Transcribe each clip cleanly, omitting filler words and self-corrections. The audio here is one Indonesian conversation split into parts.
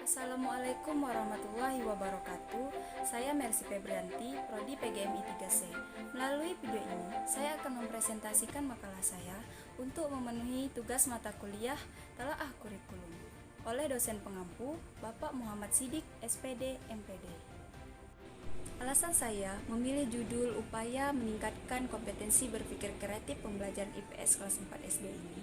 Assalamualaikum warahmatullahi wabarakatuh. Saya Mercy Febrianti, Prodi PGMI 3C. Melalui video ini, saya akan mempresentasikan makalah saya untuk memenuhi tugas mata kuliah Telaah Kurikulum oleh dosen pengampu Bapak Muhammad Sidik, SPD, MPD. Alasan saya memilih judul upaya meningkatkan kompetensi berpikir kreatif pembelajaran IPS kelas 4 SD ini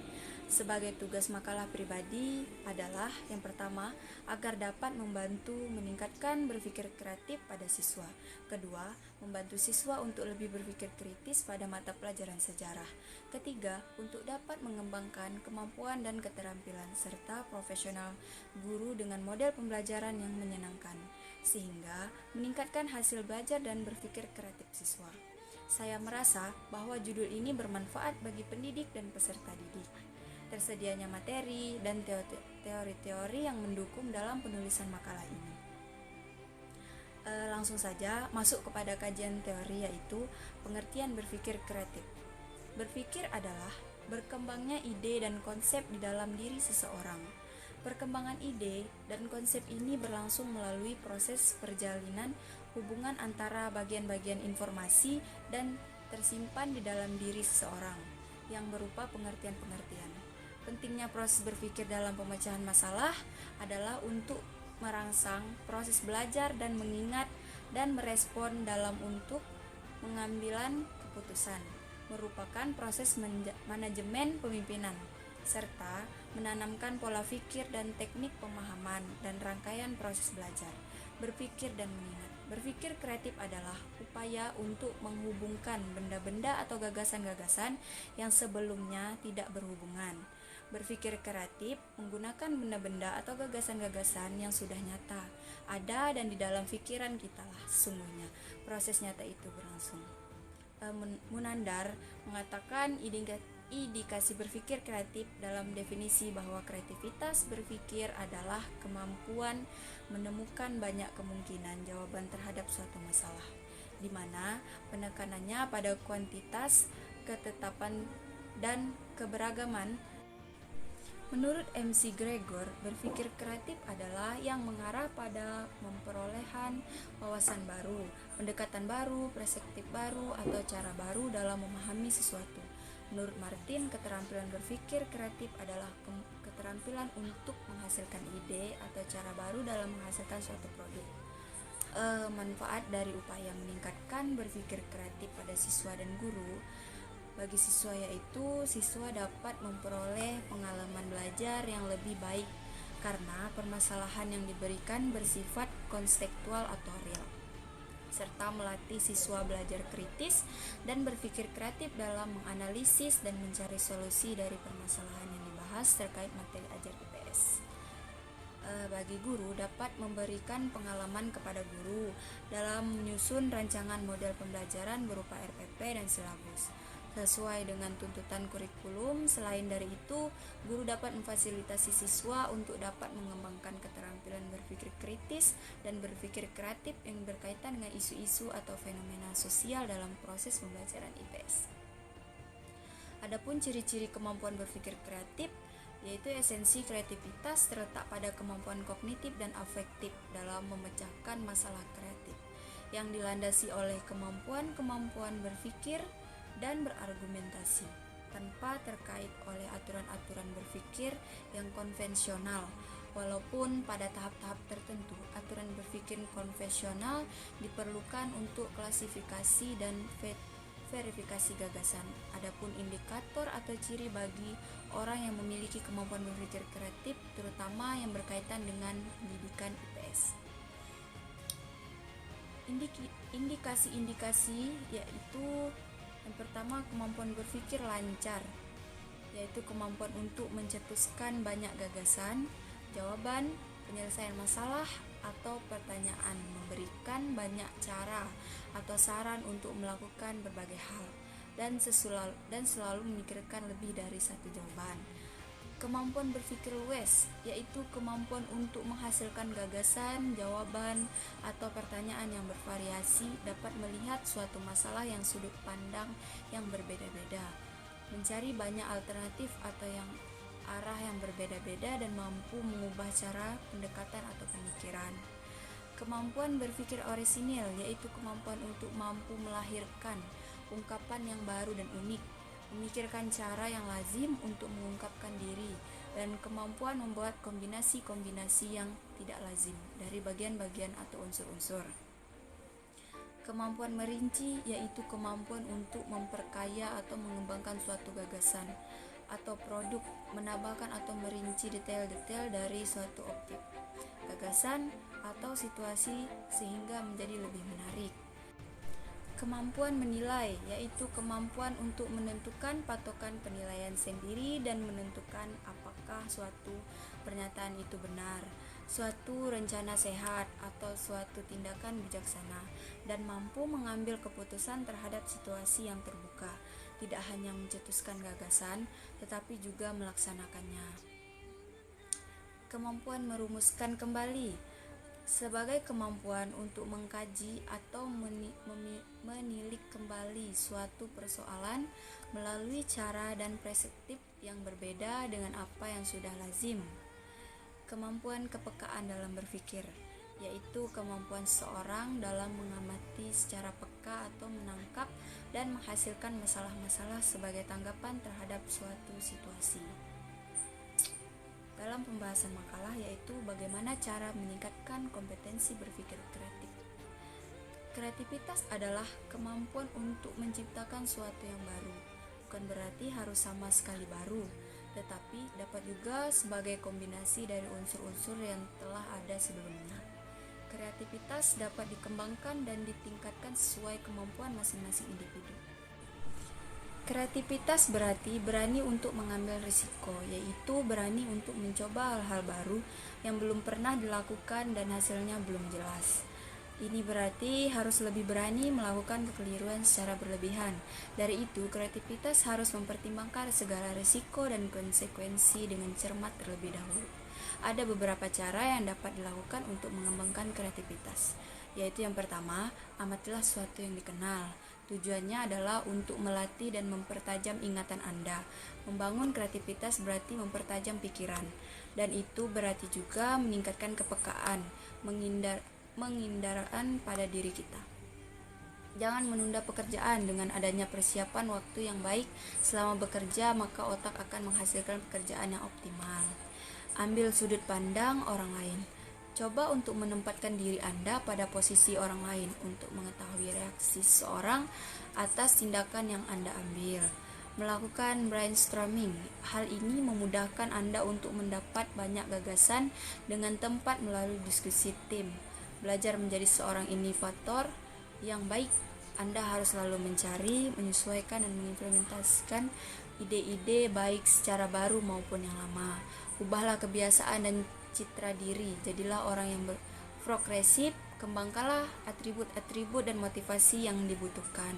sebagai tugas makalah pribadi adalah yang pertama, agar dapat membantu meningkatkan berpikir kreatif pada siswa. Kedua, membantu siswa untuk lebih berpikir kritis pada mata pelajaran sejarah. Ketiga, untuk dapat mengembangkan kemampuan dan keterampilan serta profesional guru dengan model pembelajaran yang menyenangkan, sehingga meningkatkan hasil belajar dan berpikir kreatif siswa. Saya merasa bahwa judul ini bermanfaat bagi pendidik dan peserta didik. Tersedianya materi dan teori-teori yang mendukung dalam penulisan makalah ini. Langsung saja masuk kepada kajian teori, yaitu pengertian berpikir kreatif. Berpikir adalah berkembangnya ide dan konsep di dalam diri seseorang. Perkembangan ide dan konsep ini berlangsung melalui proses perjalanan hubungan antara bagian-bagian informasi dan tersimpan di dalam diri seseorang yang berupa pengertian-pengertian. Pentingnya proses berpikir dalam pemecahan masalah adalah untuk merangsang proses belajar dan mengingat dan merespon dalam untuk pengambilan keputusan, merupakan proses manajemen pemimpinan, serta menanamkan pola pikir dan teknik pemahaman dan rangkaian proses belajar, berpikir dan mengingat. Berpikir kreatif adalah upaya untuk menghubungkan benda-benda atau gagasan-gagasan yang sebelumnya tidak berhubungan. Berpikir kreatif menggunakan benda-benda atau gagasan-gagasan yang sudah nyata, ada dan di dalam pikiran kita lah sesungguhnya proses nyata itu berlangsung. Munandar mengatakan indikasi berpikir kreatif dalam definisi bahwa kreativitas berpikir adalah kemampuan menemukan banyak kemungkinan jawaban terhadap suatu masalah, di mana penekanannya pada kuantitas, ketetapan, dan keberagaman. Menurut MC Gregor, berpikir kreatif adalah yang mengarah pada memperolehan wawasan baru, pendekatan baru, perspektif baru, atau cara baru dalam memahami sesuatu. Menurut Martin, keterampilan berpikir kreatif adalah keterampilan untuk menghasilkan ide atau cara baru dalam menghasilkan suatu produk. Manfaat dari upaya meningkatkan berpikir kreatif pada siswa dan guru. Bagi siswa, yaitu siswa dapat memperoleh pengalaman belajar yang lebih baik karena permasalahan yang diberikan bersifat konseptual atau real, serta melatih siswa belajar kritis dan berpikir kreatif dalam menganalisis dan mencari solusi dari permasalahan yang dibahas terkait materi ajar IPS. Bagi guru, dapat memberikan pengalaman kepada guru dalam menyusun rancangan model pembelajaran berupa RPP dan silabus sesuai dengan tuntutan kurikulum. Selain dari itu, guru dapat memfasilitasi siswa untuk dapat mengembangkan keterampilan berpikir kritis dan berpikir kreatif yang berkaitan dengan isu-isu atau fenomena sosial dalam proses pembelajaran IPS. Adapun ciri-ciri kemampuan berpikir kreatif, yaitu esensi kreativitas terletak pada kemampuan kognitif dan afektif dalam memecahkan masalah kreatif yang dilandasi oleh kemampuan berpikir dan berargumentasi tanpa terkait oleh aturan-aturan berpikir yang konvensional. Walaupun pada tahap-tahap tertentu aturan berpikir konvensional diperlukan untuk klasifikasi dan verifikasi gagasan. Adapun indikator atau ciri bagi orang yang memiliki kemampuan berpikir kreatif, terutama yang berkaitan dengan pendidikan IPS. Indikasi-indikasi yaitu yang pertama, kemampuan berpikir lancar, yaitu kemampuan untuk mencetuskan banyak gagasan, jawaban, penyelesaian masalah atau pertanyaan, memberikan banyak cara atau saran untuk melakukan berbagai hal, dan selalu memikirkan lebih dari satu jawaban. Kemampuan berpikir luas, yaitu kemampuan untuk menghasilkan gagasan, jawaban, atau pertanyaan yang bervariasi, dapat melihat suatu masalah yang sudut pandang yang berbeda-beda, mencari banyak alternatif arah yang berbeda-beda dan mampu mengubah cara pendekatan atau pemikiran. Kemampuan berpikir orisinil yaitu kemampuan untuk mampu melahirkan ungkapan yang baru dan unik, memikirkan cara yang lazim untuk mengungkapkan diri, dan kemampuan membuat kombinasi-kombinasi yang tidak lazim dari bagian-bagian atau unsur-unsur. Kemampuan merinci yaitu kemampuan untuk memperkaya atau mengembangkan suatu gagasan atau produk, menambahkan atau merinci detail-detail dari suatu objek, gagasan, atau situasi sehingga menjadi lebih menarik. Kemampuan menilai yaitu kemampuan untuk menentukan patokan penilaian sendiri dan menentukan apakah suatu pernyataan itu benar, suatu rencana sehat, atau suatu tindakan bijaksana, dan mampu mengambil keputusan terhadap situasi yang terbuka, tidak hanya mencetuskan gagasan, tetapi juga melaksanakannya. Kemampuan merumuskan kembali sebagai kemampuan untuk mengkaji atau menilik kembali suatu persoalan melalui cara dan perspektif yang berbeda dengan apa yang sudah lazim. Kemampuan kepekaan dalam berpikir yaitu kemampuan seseorang dalam mengamati secara peka atau menangkap dan menghasilkan masalah-masalah sebagai tanggapan terhadap suatu situasi. Dalam pembahasan makalah yaitu bagaimana cara meningkatkan kompetensi berpikir kreatif. Kreativitas adalah kemampuan untuk menciptakan sesuatu yang baru. Bukan berarti harus sama sekali baru, tetapi dapat juga sebagai kombinasi dari unsur-unsur yang telah ada sebelumnya. Kreativitas dapat dikembangkan dan ditingkatkan sesuai kemampuan masing-masing individu. Kreativitas berarti berani untuk mengambil risiko, yaitu berani untuk mencoba hal-hal baru yang belum pernah dilakukan dan hasilnya belum jelas. Ini berarti harus lebih berani melakukan kekeliruan secara berlebihan. Dari itu, kreativitas harus mempertimbangkan segala risiko dan konsekuensi dengan cermat terlebih dahulu. Ada beberapa cara yang dapat dilakukan untuk mengembangkan kreativitas, yaitu yang pertama, amatilah sesuatu yang dikenal. Tujuannya adalah untuk melatih dan mempertajam ingatan Anda. Membangun kreativitas berarti mempertajam pikiran, dan itu berarti juga meningkatkan kepekaan, mengindaraan pada diri kita. Jangan menunda pekerjaan. Dengan adanya persiapan waktu yang baik selama bekerja, maka otak akan menghasilkan pekerjaan yang optimal. Ambil sudut pandang orang lain. Coba untuk menempatkan diri Anda pada posisi orang lain untuk mengetahui reaksi seseorang atas tindakan yang Anda ambil. Melakukan brainstorming. Hal ini memudahkan Anda untuk mendapat banyak gagasan dengan tempat melalui diskusi tim. Belajar menjadi seorang inovator yang baik. Anda harus selalu mencari, menyesuaikan, dan mengimplementasikan ide-ide baik secara baru maupun yang lama. Ubahlah kebiasaan dan citra diri. Jadilah orang yang progresif. Kembangkanlah atribut-atribut dan motivasi yang dibutuhkan.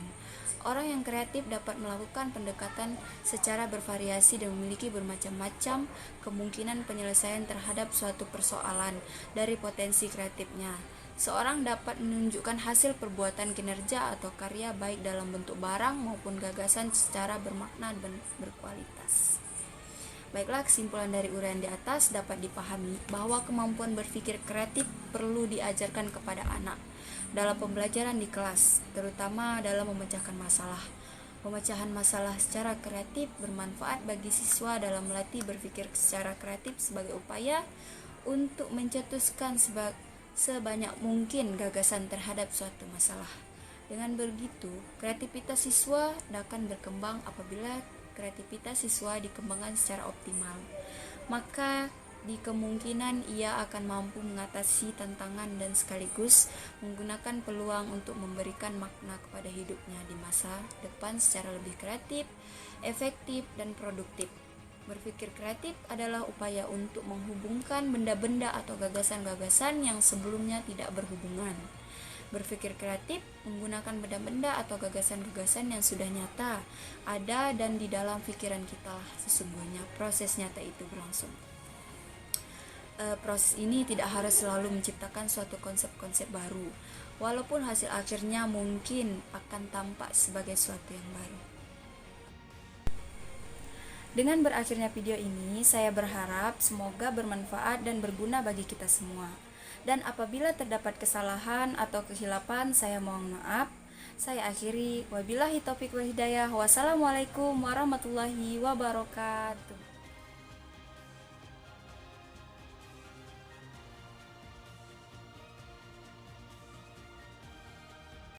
Orang yang kreatif dapat melakukan pendekatan secara bervariasi dan memiliki bermacam-macam kemungkinan penyelesaian terhadap suatu persoalan dari potensi kreatifnya. Seorang dapat menunjukkan hasil perbuatan kinerja atau karya baik dalam bentuk barang maupun gagasan secara bermakna dan berkualitas. Baiklah, kesimpulan dari uraian di atas dapat dipahami bahwa kemampuan berpikir kreatif perlu diajarkan kepada anak dalam pembelajaran di kelas, terutama dalam memecahkan masalah. Pemecahan masalah secara kreatif bermanfaat bagi siswa dalam melatih berpikir secara kreatif sebagai upaya untuk mencetuskan sebanyak mungkin gagasan terhadap suatu masalah. Dengan begitu, kreativitas siswa akan berkembang. Apabila kreativitas siswa dikembangkan secara optimal, maka di kemungkinan ia akan mampu mengatasi tantangan dan sekaligus menggunakan peluang untuk memberikan makna kepada hidupnya di masa depan secara lebih kreatif, efektif, dan produktif. Berpikir kreatif adalah upaya untuk menghubungkan benda-benda atau gagasan-gagasan yang sebelumnya tidak berhubungan. Berpikir kreatif menggunakan benda-benda atau gagasan-gagasan yang sudah nyata, ada dan di dalam pikiran kita sesungguhnya proses nyata itu berlangsung. Proses ini tidak harus selalu menciptakan suatu konsep-konsep baru, walaupun hasil akhirnya mungkin akan tampak sebagai suatu yang baru. Dengan berakhirnya video ini, saya berharap semoga bermanfaat dan berguna bagi kita semua. Dan apabila terdapat kesalahan atau kehilapan, saya mohon maaf. Saya akhiri, wabillahi taufiq wal hidayah. Wassalamualaikum warahmatullahi wabarakatuh.